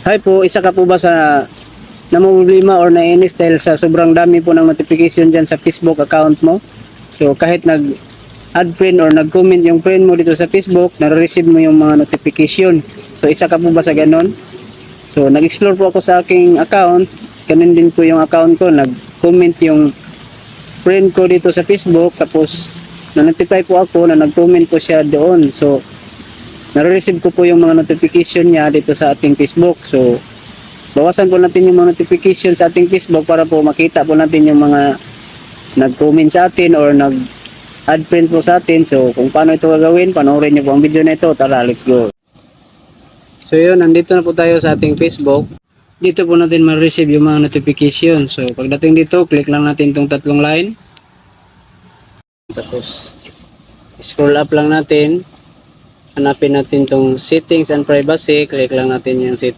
Hi po, isa ka po ba sa namumblema or nainis dahil sa sobrang dami po ng notification dyan sa Facebook account mo? So kahit nag-add friend or nag-comment yung friend mo dito sa Facebook, nare-receive mo yung mga notification. So isa ka po ba sa ganon? So nag-explore po ako sa aking account, ganun din po yung account ko, nag-comment yung friend ko dito sa Facebook, tapos na-notify po ako na nag-comment po siya doon. So nare-receive ko po yung mga notification niya dito sa ating Facebook. So bawasan po natin yung mga notification sa ating Facebook para po makita po natin yung mga nag-comment sa atin or nag-add friend po sa atin. So kung paano ito gagawin, panoorin niyo po ang video na ito. Tara, let's go. So yun, nandito na po tayo sa ating Facebook. Dito po natin ma-receive yung mga notification. So pagdating dito, click lang natin itong tatlong line. Tapos scroll up lang natin. Hanapin natin itong settings and privacy. Click lang natin yung settings.